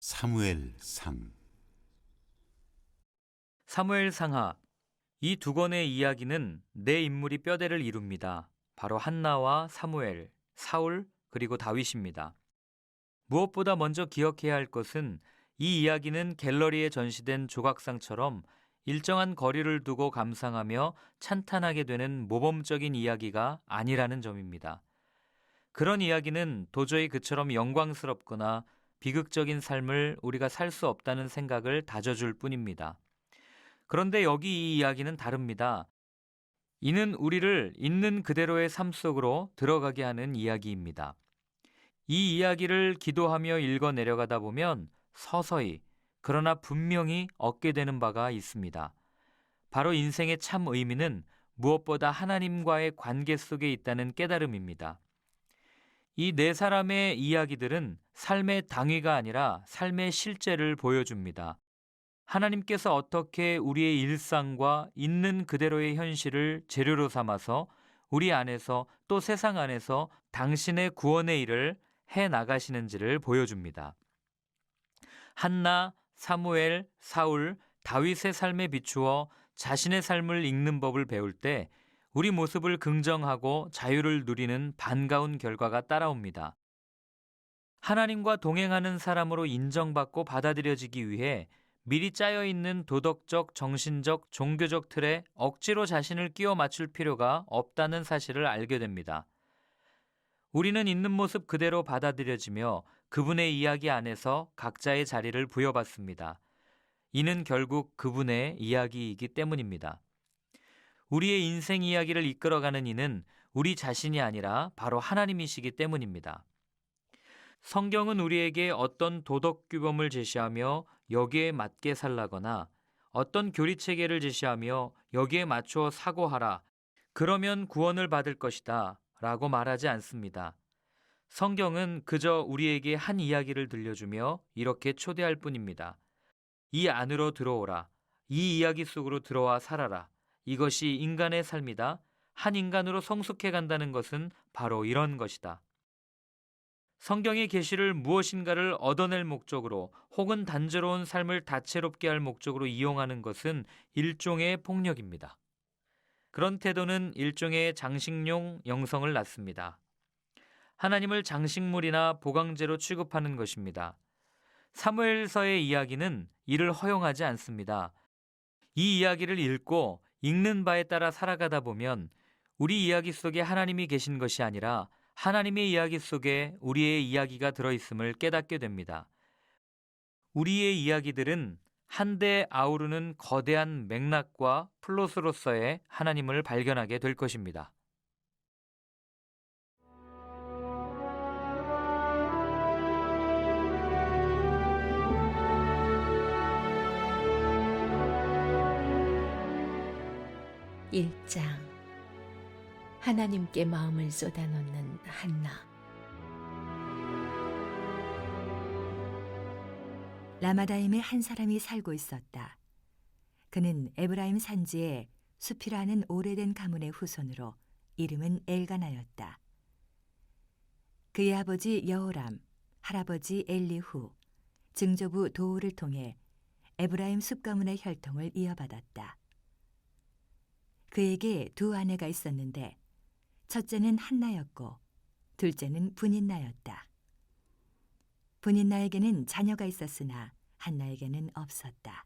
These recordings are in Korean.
사무엘상. 사무엘상하. 이 두 권의 이야기는 네 인물이 뼈대를 이룹니다. 바로 한나와 사무엘, 사울, 그리고 다윗입니다. 무엇보다 먼저 기억해야 할 것은 이 이야기는 갤러리에 전시된 조각상처럼 일정한 거리를 두고 감상하며 찬탄하게 되는 모범적인 이야기가 아니라는 점입니다. 그런 이야기는 도저히 그처럼 영광스럽거나 비극적인 삶을 우리가 살 수 없다는 생각을 다져줄 뿐입니다. 그런데 여기 이 이야기는 다릅니다. 이는 우리를 있는 그대로의 삶 속으로 들어가게 하는 이야기입니다. 이 이야기를 기도하며 읽어 내려가다 보면 서서히 그러나 분명히 얻게 되는 바가 있습니다. 바로 인생의 참 의미는 무엇보다 하나님과의 관계 속에 있다는 깨달음입니다. 이 네 사람의 이야기들은 삶의 당위가 아니라 삶의 실제를 보여줍니다. 하나님께서 어떻게 우리의 일상과 있는 그대로의 현실을 재료로 삼아서 우리 안에서 또 세상 안에서 당신의 구원의 일을 해 나가시는지를 보여줍니다. 한나, 사무엘, 사울, 다윗의 삶에 비추어 자신의 삶을 읽는 법을 배울 때 우리 모습을 긍정하고 자유를 누리는 반가운 결과가 따라옵니다. 하나님과 동행하는 사람으로 인정받고 받아들여지기 위해 미리 짜여있는 도덕적, 정신적, 종교적 틀에 억지로 자신을 끼워 맞출 필요가 없다는 사실을 알게 됩니다. 우리는 있는 모습 그대로 받아들여지며 그분의 이야기 안에서 각자의 자리를 부여받습니다. 이는 결국 그분의 이야기이기 때문입니다. 우리의 인생 이야기를 이끌어가는 이는 우리 자신이 아니라 바로 하나님이시기 때문입니다. 성경은 우리에게 어떤 도덕 규범을 제시하며 여기에 맞게 살라거나 어떤 교리체계를 제시하며 여기에 맞추어 사고하라, 그러면 구원을 받을 것이다 라고 말하지 않습니다. 성경은 그저 우리에게 한 이야기를 들려주며 이렇게 초대할 뿐입니다. 이 안으로 들어오라. 이 이야기 속으로 들어와 살아라. 이것이 인간의 삶이다. 한 인간으로 성숙해 간다는 것은 바로 이런 것이다. 성경의 계시를 무엇인가를 얻어낼 목적으로 혹은 단조로운 삶을 다채롭게 할 목적으로 이용하는 것은 일종의 폭력입니다. 그런 태도는 일종의 장식용 영성을 낳습니다. 하나님을 장식물이나 보강제로 취급하는 것입니다. 사무엘서의 이야기는 이를 허용하지 않습니다. 이 이야기를 읽고 읽는 바에 따라 살아가다 보면 우리 이야기 속에 하나님이 계신 것이 아니라 하나님의 이야기 속에 우리의 이야기가 들어있음을 깨닫게 됩니다. 우리의 이야기들은 한데 아우르는 거대한 맥락과 플롯으로서의 하나님을 발견하게 될 것입니다. 일장. 하나님께 마음을 쏟아놓는 한나. 라마다임에 한 사람이 살고 있었다. 그는 에브라임 산지에 숲이라는 오래된 가문의 후손으로 이름은 엘가나였다. 그의 아버지 여호람, 할아버지 엘리후, 증조부 도우를 통해 에브라임 숲 가문의 혈통을 이어받았다. 그에게 두 아내가 있었는데 첫째는 한나였고 둘째는 분인나였다. 분인나에게는 자녀가 있었으나 한나에게는 없었다.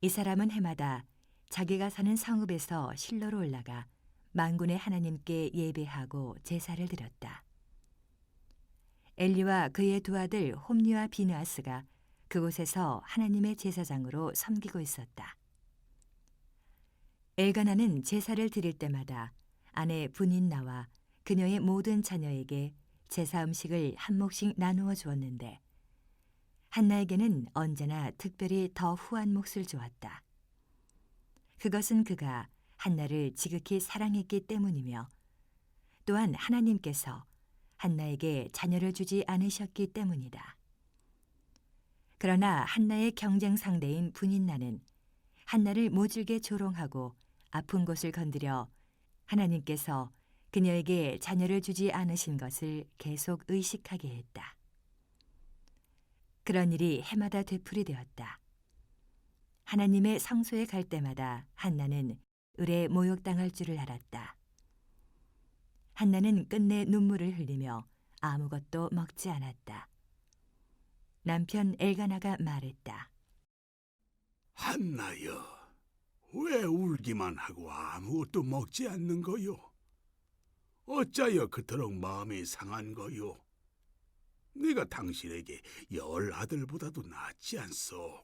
이 사람은 해마다 자기가 사는 성읍에서 실로로 올라가 만군의 하나님께 예배하고 제사를 드렸다. 엘리와 그의 두 아들 홈리와 비느하스가 그곳에서 하나님의 제사장으로 섬기고 있었다. 엘가나는 제사를 드릴 때마다 아내 분인나와 그녀의 모든 자녀에게 제사 음식을 한 몫씩 나누어 주었는데 한나에게는 언제나 특별히 더 후한 몫을 주었다. 그것은 그가 한나를 지극히 사랑했기 때문이며 또한 하나님께서 한나에게 자녀를 주지 않으셨기 때문이다. 그러나 한나의 경쟁 상대인 분인나는 한나를 모질게 조롱하고 아픈 곳을 건드려 하나님께서 그녀에게 자녀를 주지 않으신 것을 계속 의식하게 했다. 그런 일이 해마다 되풀이되었다. 하나님의 성소에 갈 때마다 한나는 을에 모욕당할 줄을 알았다. 한나는 끝내 눈물을 흘리며 아무것도 먹지 않았다. 남편 엘가나가 말했다. 한나여, 왜 울기만 하고 아무것도 먹지 않는 거요? 어찌하여 그토록 마음이 상한 거요? 내가 당신에게 10 아들보다도 낫지 않소.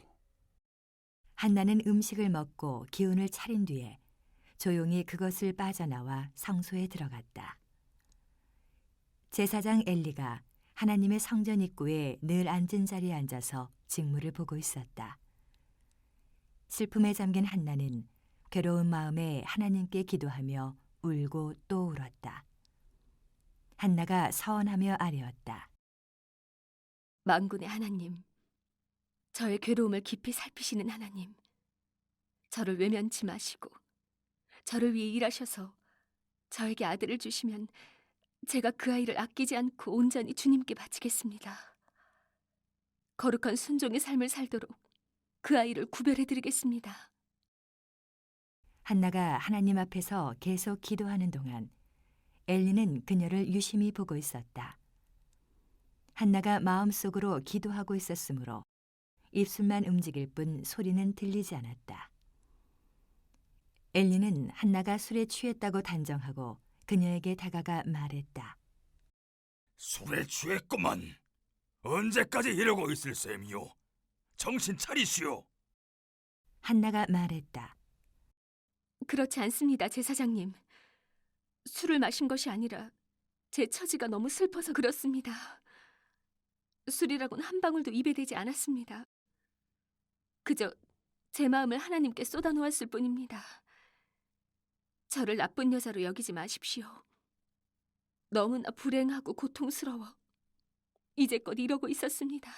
한나는 음식을 먹고 기운을 차린 뒤에 조용히 그것을 빠져나와 성소에 들어갔다. 제사장 엘리가 하나님의 성전 입구에 늘 앉은 자리에 앉아서 직무를 보고 있었다. 슬픔에 잠긴 한나는 괴로운 마음에 하나님께 기도하며 울고 또 울었다. 한나가 서원하며 아뢰었다. 만군의 하나님, 저의 괴로움을 깊이 살피시는 하나님, 저를 외면치 마시고 저를 위해 일하셔서 저에게 아들을 주시면 제가 그 아이를 아끼지 않고 온전히 주님께 바치겠습니다. 거룩한 순종의 삶을 살도록 그 아이를 구별해드리겠습니다. 한나가 하나님 앞에서 계속 기도하는 동안 엘리는 그녀를 유심히 보고 있었다. 한나가 마음속으로 기도하고 있었으므로 입술만 움직일 뿐 소리는 들리지 않았다. 엘리는 한나가 술에 취했다고 단정하고 그녀에게 다가가 말했다. 술에 취했구만. 언제까지 이러고 있을 셈이요? 정신 차리시오. 한나가 말했다. 그렇지 않습니다, 제사장님. 술을 마신 것이 아니라 제 처지가 너무 슬퍼서 그렇습니다. 술이라고는 한 방울도 입에 대지 않았습니다. 그저 제 마음을 하나님께 쏟아놓았을 뿐입니다. 저를 나쁜 여자로 여기지 마십시오. 너무나 불행하고 고통스러워 이제껏 이러고 있었습니다.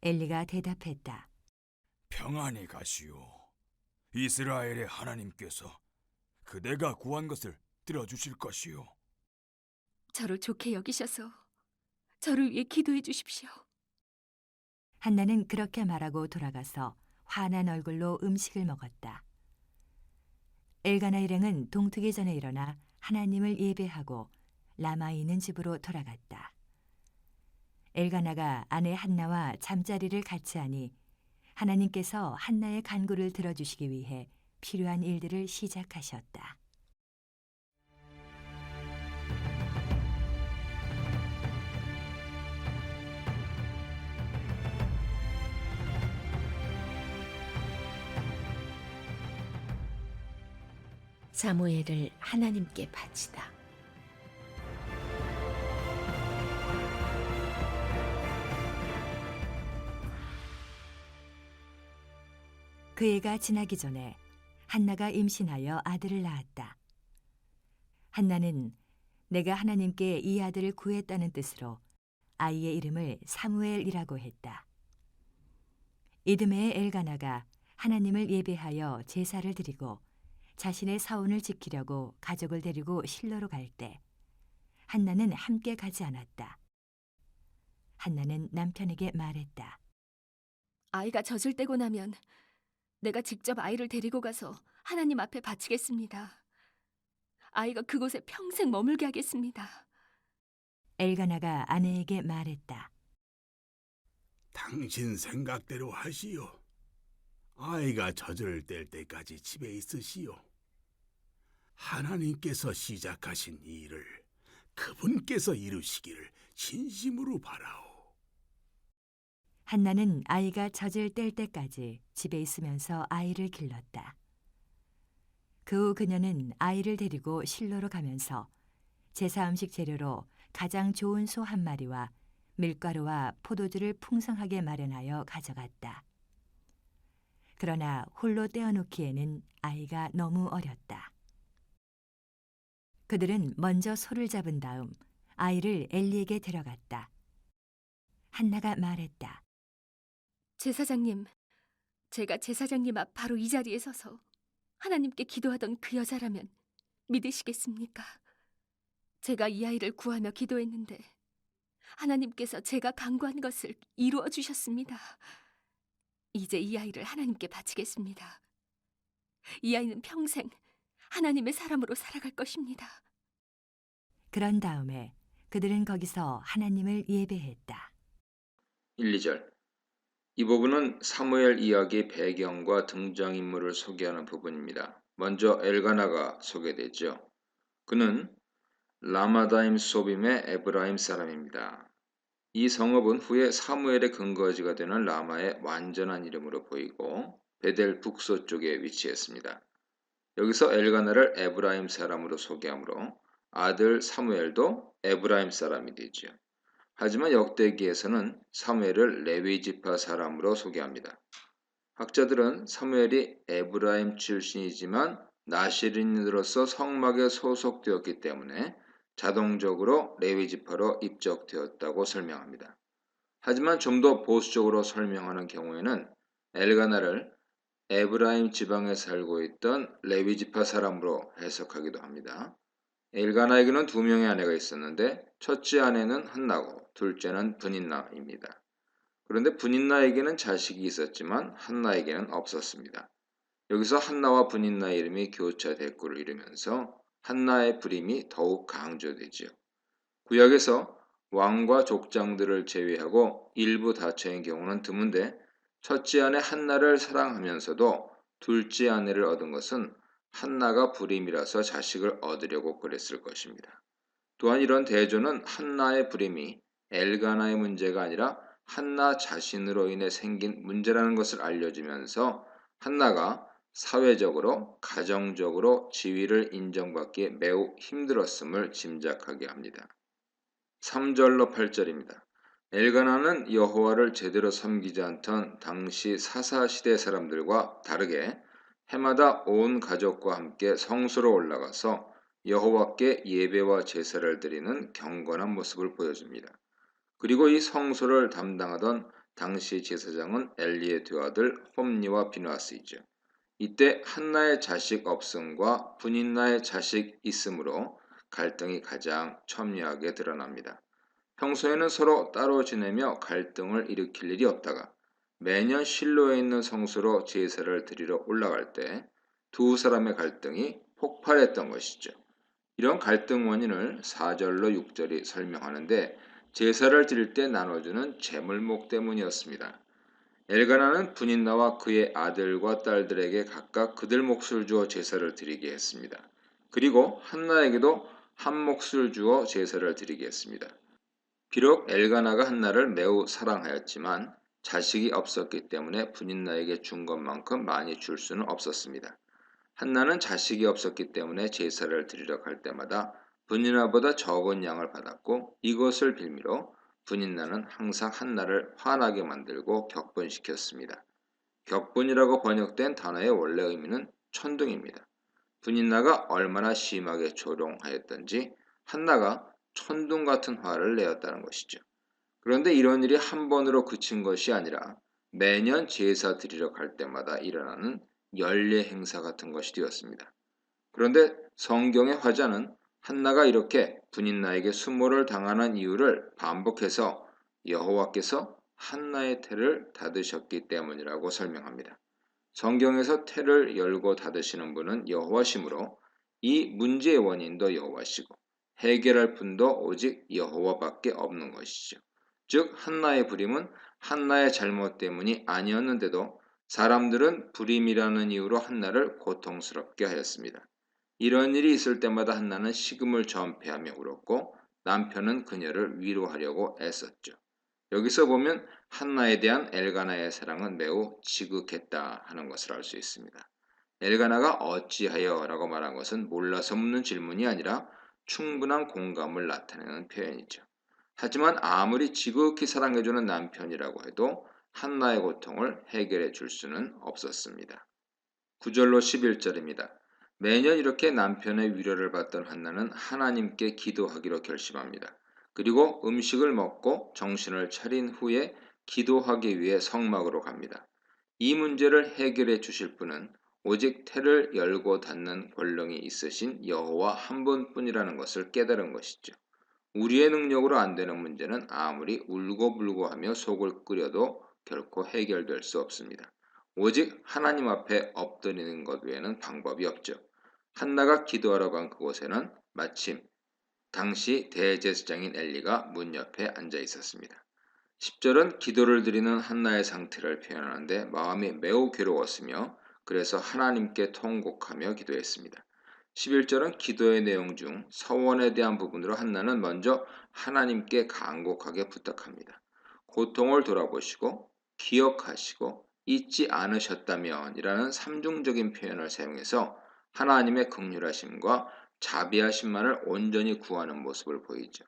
엘리가 대답했다. 평안히 가시오. 이스라엘의 하나님께서 그대가 구한 것을 들어주실 것이오. 저를 좋게 여기셔서 저를 위해 기도해 주십시오. 한나는 그렇게 말하고 돌아가서 환한 얼굴로 음식을 먹었다. 엘가나 일행은 동트기 전에 일어나 하나님을 예배하고 라마에 있는 집으로 돌아갔다. 엘가나가 아내 한나와 잠자리를 같이 하니 하나님께서 한나의 간구를 들어주시기 위해 필요한 일들을 시작하셨다. 사무엘을 하나님께 바치다. 그 해가 지나기 전에 한나가 임신하여 아들을 낳았다. 한나는 내가 하나님께 이 아들을 구했다는 뜻으로 아이의 이름을 사무엘이라고 했다. 이듬해에 엘가나가 하나님을 예배하여 제사를 드리고 자신의 사원을 지키려고 가족을 데리고 실로로 갈 때 한나는 함께 가지 않았다. 한나는 남편에게 말했다. 아이가 젖을 떼고 나면 내가 직접 아이를 데리고 가서 하나님 앞에 바치겠습니다. 아이가 그곳에 평생 머물게 하겠습니다. 엘가나가 아내에게 말했다. 당신 생각대로 하시오. 아이가 젖을 뗄 때까지 집에 있으시오. 하나님께서 시작하신 이 일을 그분께서 이루시기를 진심으로 바라오. 한나는 아이가 젖을 뗄 때까지 집에 있으면서 아이를 길렀다. 그 후 그녀는 아이를 데리고 실로로 가면서 제사 음식 재료로 가장 좋은 소 1마리와 밀가루와 포도주를 풍성하게 마련하여 가져갔다. 그러나 홀로 떼어놓기에는 아이가 너무 어렸다. 그들은 먼저 소를 잡은 다음 아이를 엘리에게 데려갔다. 한나가 말했다. 제사장님, 제가 제사장님 앞 바로 이 자리에 서서 하나님께 기도하던 그 여자라면 믿으시겠습니까? 제가 이 아이를 구하며 기도했는데 하나님께서 제가 간구한 것을 이루어 주셨습니다. 이제 이 아이를 하나님께 바치겠습니다. 이 아이는 평생 하나님의 사람으로 살아갈 것입니다. 그런 다음에 그들은 거기서 하나님을 예배했다. 1, 2절. 이 부분은 사무엘 이야기 배경과 등장인물을 소개하는 부분입니다. 먼저 엘가나가 소개되죠. 그는 라마다임 소빔의 에브라임 사람입니다. 이 성읍은 후에 사무엘의 근거지가 되는 라마의 완전한 이름으로 보이고 베델 북서쪽에 위치했습니다. 여기서 엘가나를 에브라임 사람으로 소개하므로 아들 사무엘도 에브라임 사람이 되죠. 하지만 역대기에서는 사무엘을 레위 지파 사람으로 소개합니다. 학자들은 사무엘이 에브라임 출신이지만 나시린으로서 성막에 소속되었기 때문에 자동적으로 레위 지파로 입적되었다고 설명합니다. 하지만 좀 더 보수적으로 설명하는 경우에는 엘가나를 에브라임 지방에 살고 있던 레위 지파 사람으로 해석하기도 합니다. 엘가나에게는 2명의 아내가 있었는데 첫째 아내는 한나고 둘째는 브닌나입니다. 그런데 브닌나에게는 자식이 있었지만 한나에게는 없었습니다. 여기서 한나와 브닌나의 이름이 교차 대꾸를 이루면서 한나의 불임이 더욱 강조되지요. 구약에서 왕과 족장들을 제외하고 일부 다처인 경우는 드문데 첫째 아내 한나를 사랑하면서도 둘째 아내를 얻은 것은 한나가 불임이라서 자식을 얻으려고 그랬을 것입니다. 또한 이런 대조는 한나의 불임이 엘가나의 문제가 아니라 한나 자신으로 인해 생긴 문제라는 것을 알려주면서 한나가 사회적으로, 가정적으로 지위를 인정받기에 매우 힘들었음을 짐작하게 합니다. 3절로 8절입니다. 엘가나는 여호와를 제대로 섬기지 않던 당시 사사시대 사람들과 다르게 해마다 온 가족과 함께 성소로 올라가서 여호와께 예배와 제사를 드리는 경건한 모습을 보여줍니다. 그리고 이 성소를 담당하던 당시 제사장은 엘리의 두 아들 홈니와 비누아스이죠. 이때 한나의 자식 없음과 분인나의 자식 있음으로 갈등이 가장 첨예하게 드러납니다. 평소에는 서로 따로 지내며 갈등을 일으킬 일이 없다가 매년 실로에 있는 성소로 제사를 드리러 올라갈 때 두 사람의 갈등이 폭발했던 것이죠. 이런 갈등 원인을 4절로 6절이 설명하는데 제사를 드릴 때 나눠주는 제물목 때문이었습니다. 엘가나는 분인나와 그의 아들과 딸들에게 각각 그들 몫을 주어 제사를 드리게 했습니다. 그리고 한나에게도 한 몫을 주어 제사를 드리게 했습니다. 비록 엘가나가 한나를 매우 사랑하였지만 자식이 없었기 때문에 분인나에게 준 것만큼 많이 줄 수는 없었습니다. 한나는 자식이 없었기 때문에 제사를 드리러 갈 때마다 분인나보다 적은 양을 받았고 이것을 빌미로 분인나는 항상 한나를 화나게 만들고 격분시켰습니다. 격분이라고 번역된 단어의 원래 의미는 천둥입니다. 분인나가 얼마나 심하게 조롱하였던지 한나가 천둥 같은 화를 내었다는 것이죠. 그런데 이런 일이 한 번으로 그친 것이 아니라 매년 제사 드리러 갈 때마다 일어나는 연례 행사 같은 것이 되었습니다. 그런데 성경의 화자는 한나가 이렇게 분인나에게 수모를 당하는 이유를 반복해서 여호와께서 한나의 태를 닫으셨기 때문이라고 설명합니다. 성경에서 태를 열고 닫으시는 분은 여호와시므로 이 문제의 원인도 여호와시고 해결할 분도 오직 여호와밖에 없는 것이죠. 즉 한나의 불임은 한나의 잘못 때문이 아니었는데도 사람들은 불임이라는 이유로 한나를 고통스럽게 하였습니다. 이런 일이 있을 때마다 한나는 식음을 전폐하며 울었고 남편은 그녀를 위로하려고 애썼죠. 여기서 보면 한나에 대한 엘가나의 사랑은 매우 지극했다 하는 것을 알 수 있습니다. 엘가나가 어찌하여 라고 말한 것은 몰라서 묻는 질문이 아니라 충분한 공감을 나타내는 표현이죠. 하지만 아무리 지극히 사랑해주는 남편이라고 해도 한나의 고통을 해결해 줄 수는 없었습니다. 9절로 11절입니다. 매년 이렇게 남편의 위로를 받던 한나는 하나님께 기도하기로 결심합니다. 그리고 음식을 먹고 정신을 차린 후에 기도하기 위해 성막으로 갑니다. 이 문제를 해결해 주실 분은 오직 태를 열고 닫는 권능이 있으신 여호와 한 분뿐이라는 것을 깨달은 것이죠. 우리의 능력으로 안 되는 문제는 아무리 울고불고 하며 속을 끓여도 결코 해결될 수 없습니다. 오직 하나님 앞에 엎드리는 것 외에는 방법이 없죠. 한나가 기도하러 간 그곳에는 마침 당시 대제사장인 엘리가 문 옆에 앉아 있었습니다. 10절은 기도를 드리는 한나의 상태를 표현하는데 마음이 매우 괴로웠으며 그래서 하나님께 통곡하며 기도했습니다. 11절은 기도의 내용 중 서원에 대한 부분으로 한나는 먼저 하나님께 간곡하게 부탁합니다. 고통을 돌아보시고 기억하시고 잊지 않으셨다면 이라는 삼중적인 표현을 사용해서 하나님의 긍휼하심과 자비하심만을 온전히 구하는 모습을 보이죠.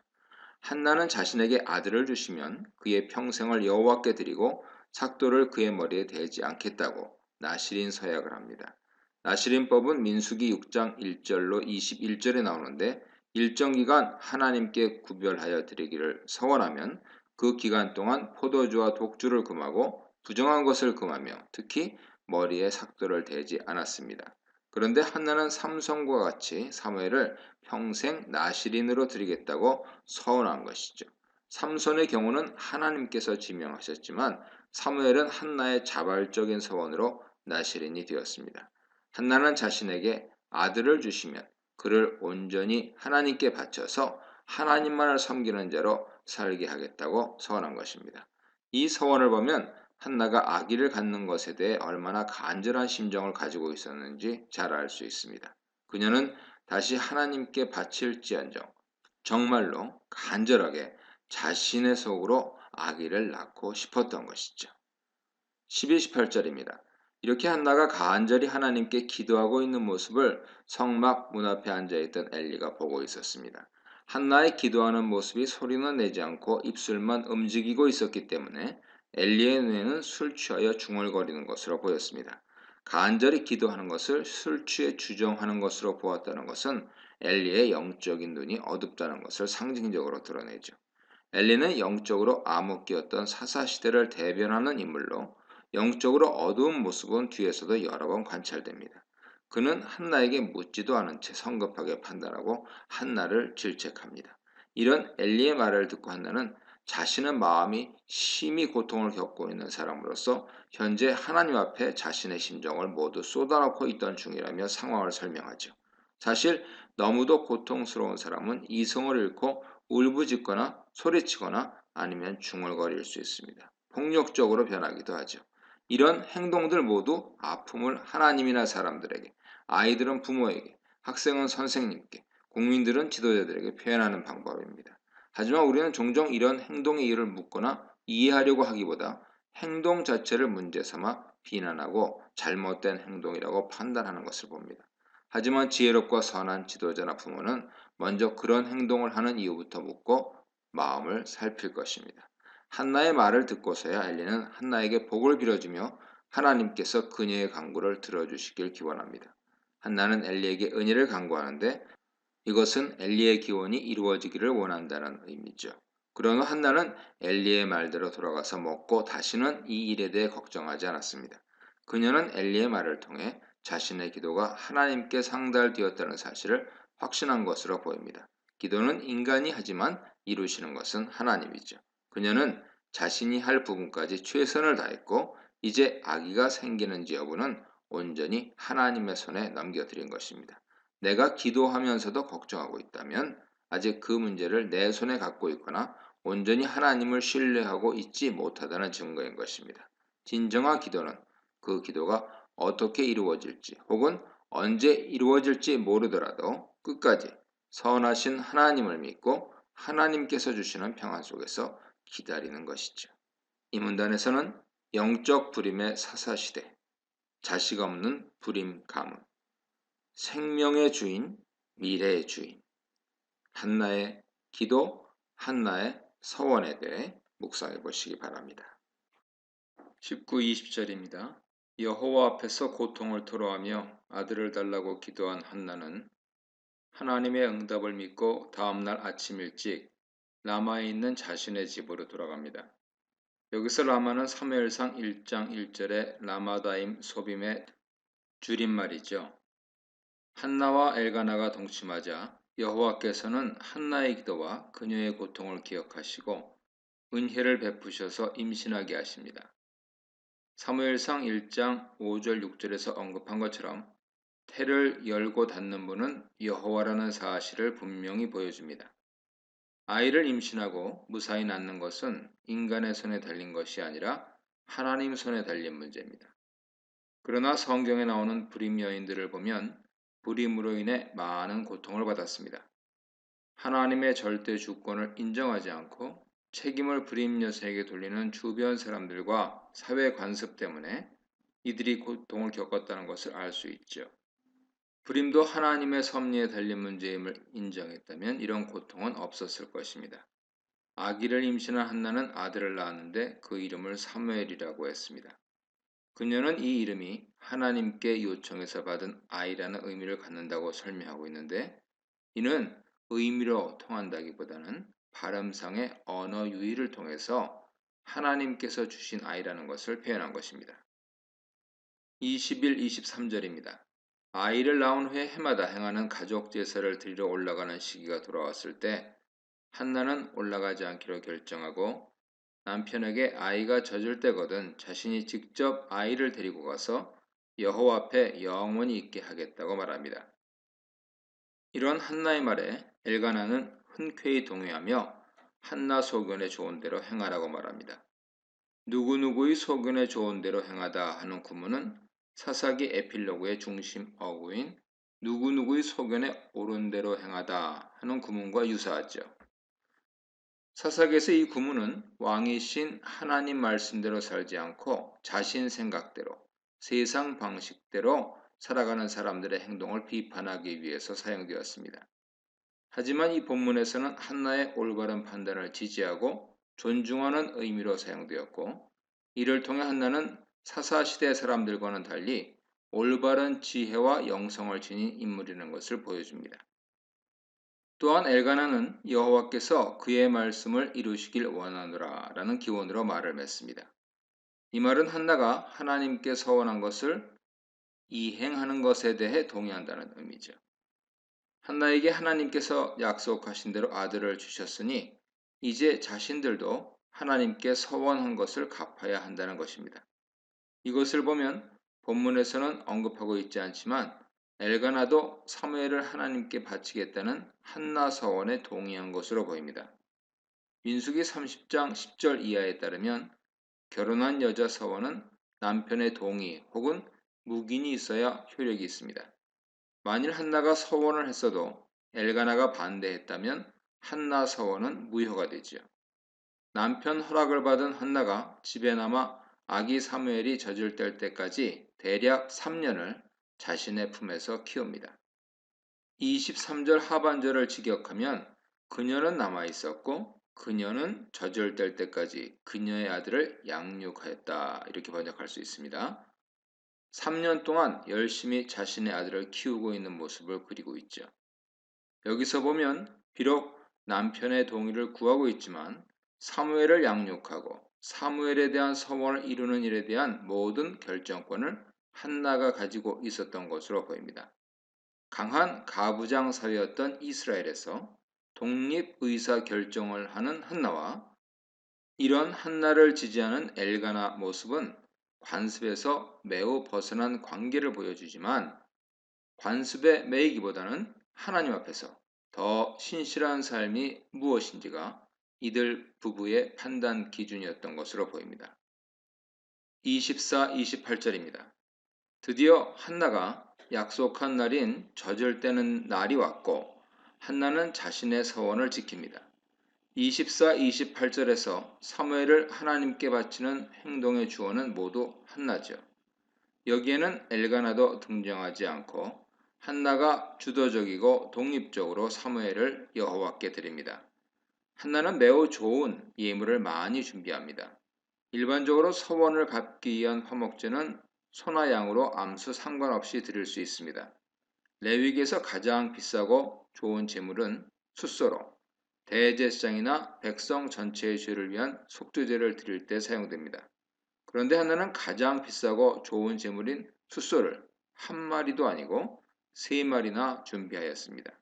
한나는 자신에게 아들을 주시면 그의 평생을 여호와께 드리고 삭도를 그의 머리에 대지 않겠다고 나시린 서약을 합니다. 나시린법은 민수기 6장 1절로 21절에 나오는데 일정 기간 하나님께 구별하여 드리기를 서원하면 그 기간 동안 포도주와 독주를 금하고 부정한 것을 금하며 특히 머리에 삭도를 대지 않았습니다. 그런데 한나는 삼손과 같이 사무엘을 평생 나시린으로 드리겠다고 서원한 것이죠. 삼손의 경우는 하나님께서 지명하셨지만 사무엘은 한나의 자발적인 서원으로 나시린이 되었습니다. 한나는 자신에게 아들을 주시면 그를 온전히 하나님께 바쳐서 하나님만을 섬기는 자로 살게 하겠다고 서원한 것입니다. 이 서원을 보면 한나가 아기를 갖는 것에 대해 얼마나 간절한 심정을 가지고 있었는지 잘 알 수 있습니다. 그녀는 다시 하나님께 바칠지언정 정말로 간절하게 자신의 속으로 아기를 낳고 싶었던 것이죠. 12, 18절입니다. 이렇게 한나가 간절히 하나님께 기도하고 있는 모습을 성막 문 앞에 앉아있던 엘리가 보고 있었습니다. 한나의 기도하는 모습이 소리는 내지 않고 입술만 움직이고 있었기 때문에 엘리의 눈에는 술 취하여 중얼거리는 것으로 보였습니다. 간절히 기도하는 것을 술 취해 주정하는 것으로 보았다는 것은 엘리의 영적인 눈이 어둡다는 것을 상징적으로 드러내죠. 엘리는 영적으로 암흑기였던 사사시대를 대변하는 인물로 영적으로 어두운 모습은 뒤에서도 여러 번 관찰됩니다. 그는 한나에게 묻지도 않은 채 성급하게 판단하고 한나를 질책합니다. 이런 엘리의 말을 듣고 한나는 자신의 마음이 심히 고통을 겪고 있는 사람으로서 현재 하나님 앞에 자신의 심정을 모두 쏟아놓고 있던 중이라며 상황을 설명하죠. 사실 너무도 고통스러운 사람은 이성을 잃고 울부짖거나 소리치거나 아니면 중얼거릴 수 있습니다. 폭력적으로 변하기도 하죠. 이런 행동들 모두 아픔을 하나님이나 사람들에게, 아이들은 부모에게, 학생은 선생님께, 국민들은 지도자들에게 표현하는 방법입니다. 하지만 우리는 종종 이런 행동의 이유를 묻거나 이해하려고 하기보다 행동 자체를 문제 삼아 비난하고 잘못된 행동이라고 판단하는 것을 봅니다. 하지만 지혜롭고 선한 지도자나 부모는 먼저 그런 행동을 하는 이유부터 묻고 마음을 살필 것입니다. 한나의 말을 듣고서야 엘리는 한나에게 복을 빌어주며 하나님께서 그녀의 간구를 들어주시길 기원합니다. 한나는 엘리에게 은혜를 간구하는데 이것은 엘리의 기원이 이루어지기를 원한다는 의미죠. 그러나 한나는 엘리의 말대로 돌아가서 먹고 다시는 이 일에 대해 걱정하지 않았습니다. 그녀는 엘리의 말을 통해 자신의 기도가 하나님께 상달되었다는 사실을 확신한 것으로 보입니다. 기도는 인간이 하지만 이루시는 것은 하나님이죠. 그녀는 자신이 할 부분까지 최선을 다했고 이제 아기가 생기는지 여부는 온전히 하나님의 손에 넘겨드린 것입니다. 내가 기도하면서도 걱정하고 있다면 아직 그 문제를 내 손에 갖고 있거나 온전히 하나님을 신뢰하고 있지 못하다는 증거인 것입니다. 진정한 기도는 그 기도가 어떻게 이루어질지 혹은 언제 이루어질지 모르더라도 끝까지 선하신 하나님을 믿고 하나님께서 주시는 평안 속에서 기다리는 것이죠. 이 문단에서는 영적 불임의 사사시대, 자식 없는 불임 가문, 생명의 주인, 미래의 주인, 한나의 기도, 한나의 서원에 대해 묵상해 보시기 바랍니다. 19, 20절입니다. 여호와 앞에서 고통을 토로하며 아들을 달라고 기도한 한나는 하나님의 응답을 믿고 다음날 아침 일찍 라마에 있는 자신의 집으로 돌아갑니다. 여기서 라마는 사무엘상 1장 1절의 라마다임 소빔의 줄임말이죠. 한나와 엘가나가 동침하자 여호와께서는 한나의 기도와 그녀의 고통을 기억하시고 은혜를 베푸셔서 임신하게 하십니다. 사무엘상 1장 5절 6절에서 언급한 것처럼 태를 열고 닫는 분은 여호와라는 사실을 분명히 보여줍니다. 아이를 임신하고 무사히 낳는 것은 인간의 손에 달린 것이 아니라 하나님 손에 달린 문제입니다. 그러나 성경에 나오는 불임 여인들을 보면 불임으로 인해 많은 고통을 받았습니다. 하나님의 절대 주권을 인정하지 않고 책임을 불임 여성에게 돌리는 주변 사람들과 사회 관습 때문에 이들이 고통을 겪었다는 것을 알 수 있죠. 불임도 하나님의 섭리에 달린 문제임을 인정했다면 이런 고통은 없었을 것입니다. 아기를 임신한 한나는 아들을 낳았는데 그 이름을 사무엘이라고 했습니다. 그녀는 이 이름이 하나님께 요청해서 받은 아이라는 의미를 갖는다고 설명하고 있는데 이는 의미로 통한다기보다는 발음상의 언어 유희를 통해서 하나님께서 주신 아이라는 것을 표현한 것입니다. 20일 23절입니다. 아이를 낳은 후에 해마다 행하는 가족 제사를 드리러 올라가는 시기가 돌아왔을 때 한나는 올라가지 않기로 결정하고 남편에게 아이가 젖을 때거든 자신이 직접 아이를 데리고 가서 여호와 앞에 영원히 있게 하겠다고 말합니다. 이런 한나의 말에 엘가나는 흔쾌히 동의하며 한나 소견에 좋은 대로 행하라고 말합니다. 누구누구의 소견에 좋은 대로 행하다 하는 구문은 사사기 에필로그의 중심 어구인 누구누구의 소견에 옳은 대로 행하다 하는 구문과 유사하죠. 사사기에서 이 구문은 왕이신 하나님 말씀대로 살지 않고 자신 생각대로 세상 방식대로 살아가는 사람들의 행동을 비판하기 위해서 사용되었습니다. 하지만 이 본문에서는 한나의 올바른 판단을 지지하고 존중하는 의미로 사용되었고 이를 통해 한나는 사사시대 사람들과는 달리 올바른 지혜와 영성을 지닌 인물이라는 것을 보여줍니다. 또한 엘가나는 여호와께서 그의 말씀을 이루시길 원하노라 라는 기원으로 말을 맺습니다. 이 말은 한나가 하나님께 서원한 것을 이행하는 것에 대해 동의한다는 의미죠. 한나에게 하나님께서 약속하신 대로 아들을 주셨으니 이제 자신들도 하나님께 서원한 것을 갚아야 한다는 것입니다. 이것을 보면 본문에서는 언급하고 있지 않지만 엘가나도 사무엘을 하나님께 바치겠다는 한나 서원에 동의한 것으로 보입니다. 민수기 30장 10절 이하에 따르면 결혼한 여자 서원은 남편의 동의 혹은 묵인이 있어야 효력이 있습니다. 만일 한나가 서원을 했어도 엘가나가 반대했다면 한나 서원은 무효가 되지요. 남편 허락을 받은 한나가 집에 남아 아기 사무엘이 젖을 뗄 때까지 대략 3년을 자신의 품에서 키웁니다. 23절 하반절을 직역하면 그녀는 남아 있었고 그녀는 젖을 뗄 때까지 그녀의 아들을 양육하였다 이렇게 번역할 수 있습니다. 3년 동안 열심히 자신의 아들을 키우고 있는 모습을 그리고 있죠. 여기서 보면 비록 남편의 동의를 구하고 있지만 사무엘을 양육하고 사무엘에 대한 서원을 이루는 일에 대한 모든 결정권을 한나가 가지고 있었던 것으로 보입니다. 강한 가부장 사회였던 이스라엘에서 독립의사 결정을 하는 한나와 이런 한나를 지지하는 엘가나 모습은 관습에서 매우 벗어난 관계를 보여주지만 관습에 매이기보다는 하나님 앞에서 더 신실한 삶이 무엇인지가 이들 부부의 판단 기준이었던 것으로 보입니다. 24, 28절입니다. 드디어 한나가 약속한 날인 젖을 떼는 날이 왔고 한나는 자신의 서원을 지킵니다. 24, 28절에서 사무엘을 하나님께 바치는 행동의 주어는 모두 한나죠. 여기에는 엘가나도 등장하지 않고 한나가 주도적이고 독립적으로 사무엘을 여호와께 드립니다. 한나는 매우 좋은 예물을 많이 준비합니다. 일반적으로 서원을 갚기 위한 화목제는 소나 양으로 암수 상관없이 드릴 수 있습니다. 레위기에서 가장 비싸고 좋은 제물은 숫소로 대제사장이나 백성 전체의 죄를 위한 속죄제를 드릴 때 사용됩니다. 그런데 한나는 가장 비싸고 좋은 제물인 숫소를 한 마리도 아니고 3마리나 준비하였습니다.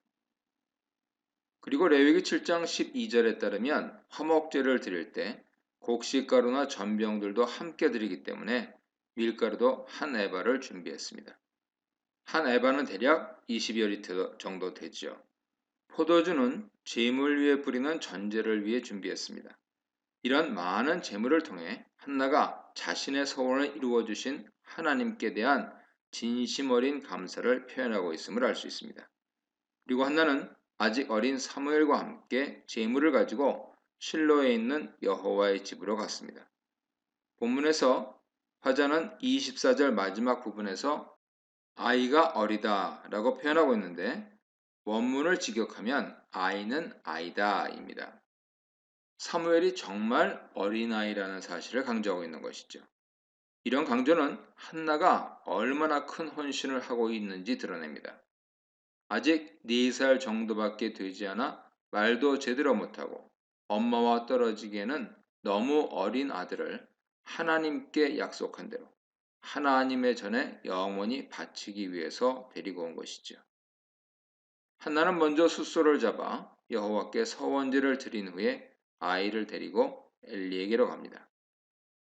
그리고 레위기 7장 12절에 따르면 화목제를 드릴 때 곡식가루나 전병들도 함께 드리기 때문에 밀가루도 한 에바를 준비했습니다. 한 에바는 대략 20여 리터 정도 되죠. 포도주는 제물 위에 뿌리는 전제를 위해 준비했습니다. 이런 많은 제물을 통해 한나가 자신의 소원을 이루어 주신 하나님께 대한 진심 어린 감사를 표현하고 있음을 알 수 있습니다. 그리고 한나는 아직 어린 사무엘과 함께 제물을 가지고 실로에 있는 여호와의 집으로 갔습니다. 본문에서 화자는 24절 마지막 부분에서 아이가 어리다 라고 표현하고 있는데 원문을 직역하면 아이는 아이다입니다. 사무엘이 정말 어린아이라는 사실을 강조하고 있는 것이죠. 이런 강조는 한나가 얼마나 큰 헌신을 하고 있는지 드러냅니다. 아직 4살 정도밖에 되지 않아 말도 제대로 못하고 엄마와 떨어지기에는 너무 어린 아들을 하나님께 약속한 대로 하나님의 전에 영원히 바치기 위해서 데리고 온 것이죠. 한나는 먼저 숫소를 잡아 여호와께 서원제를 드린 후에 아이를 데리고 엘리에게로 갑니다.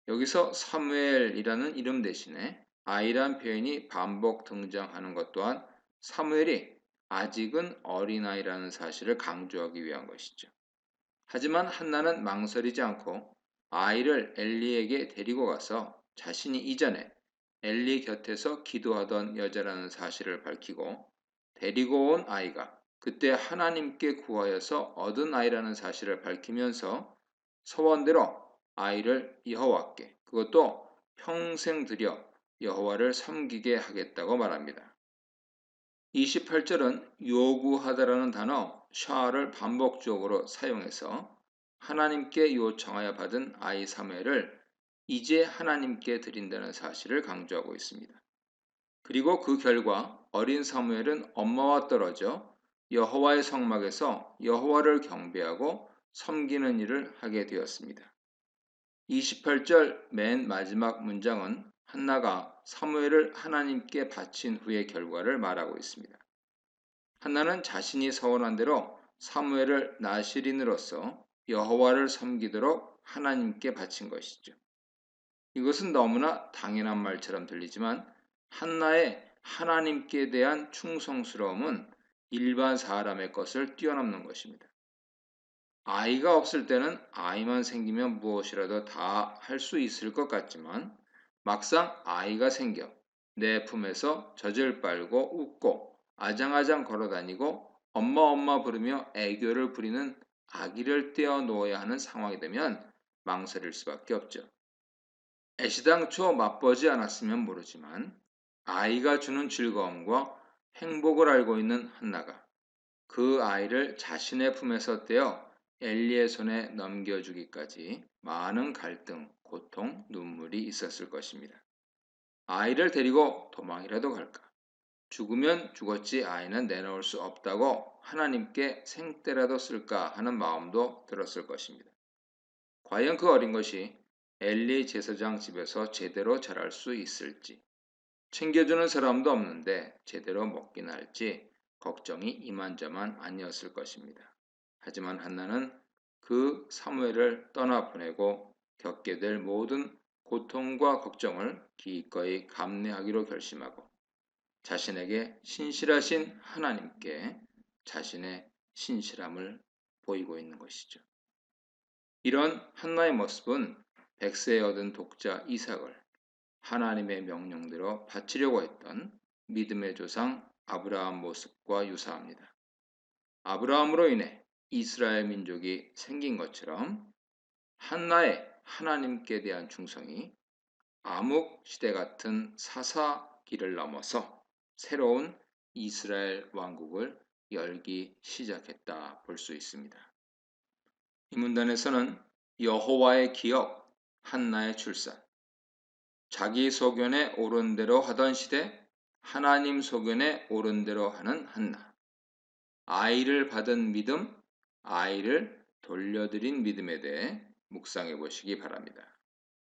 여기서 사무엘이라는 이름 대신에 아이란 표현이 반복 등장하는 것 또한 사무엘이 아직은 어린아이라는 사실을 강조하기 위한 것이죠. 하지만 한나는 망설이지 않고 아이를 엘리에게 데리고 가서 자신이 이전에 엘리 곁에서 기도하던 여자라는 사실을 밝히고 데리고 온 아이가 그때 하나님께 구하여서 얻은 아이라는 사실을 밝히면서 소원대로 아이를 여호와께 그것도 평생 들여 여호와를 섬기게 하겠다고 말합니다. 28절은 요구하다라는 단어 샤를 반복적으로 사용해서 하나님께 요청하여 받은 아이 사무엘을 이제 하나님께 드린다는 사실을 강조하고 있습니다. 그리고 그 결과 어린 사무엘은 엄마와 떨어져 여호와의 성막에서 여호와를 경배하고 섬기는 일을 하게 되었습니다. 28절 맨 마지막 문장은 한나가 사무엘을 하나님께 바친 후의 결과를 말하고 있습니다. 한나는 자신이 서원한 대로 사무엘을 나실인으로서 여호와를 섬기도록 하나님께 바친 것이죠. 이것은 너무나 당연한 말처럼 들리지만 한나의 하나님께 대한 충성스러움은 일반 사람의 것을 뛰어넘는 것입니다. 아이가 없을 때는 아이만 생기면 무엇이라도 다 할 수 있을 것 같지만 막상 아이가 생겨 내 품에서 젖을 빨고 웃고 아장아장 걸어다니고 엄마 부르며 애교를 부리는 아기를 떼어 놓아야 하는 상황이 되면 망설일 수밖에 없죠. 애시당초 맛보지 않았으면 모르지만 아이가 주는 즐거움과 행복을 알고 있는 한나가 그 아이를 자신의 품에서 떼어 엘리의 손에 넘겨주기까지 많은 갈등, 고통, 눈물이 있었을 것입니다. 아이를 데리고 도망이라도 갈까? 죽으면 죽었지 아이는 내놓을 수 없다고 하나님께 생떼라도 쓸까 하는 마음도 들었을 것입니다. 과연 그 어린 것이 엘리 제사장 집에서 제대로 자랄 수 있을지, 챙겨주는 사람도 없는데 제대로 먹긴 할지 걱정이 이만저만 아니었을 것입니다. 하지만 한나는 그 사무엘을 떠나보내고 겪게 될 모든 고통과 걱정을 기꺼이 감내하기로 결심하고 자신에게 신실하신 하나님께 자신의 신실함을 보이고 있는 것이죠. 이런 한나의 모습은 백세에 얻은 독자 이삭을 하나님의 명령대로 바치려고 했던 믿음의 조상 아브라함 모습과 유사합니다. 아브라함으로 인해 이스라엘 민족이 생긴 것처럼 한나의 하나님께 대한 충성이 암흑 시대 같은 사사기를 넘어서 새로운 이스라엘 왕국을 열기 시작했다 볼 수 있습니다. 이 문단에서는 여호와의 기업, 한나의 출산, 자기 소견에 옳은 대로 하던 시대, 하나님 소견에 옳은 대로 하는 한나, 아이를 받은 믿음, 아이를 돌려드린 믿음에 대해 묵상해 보시기 바랍니다.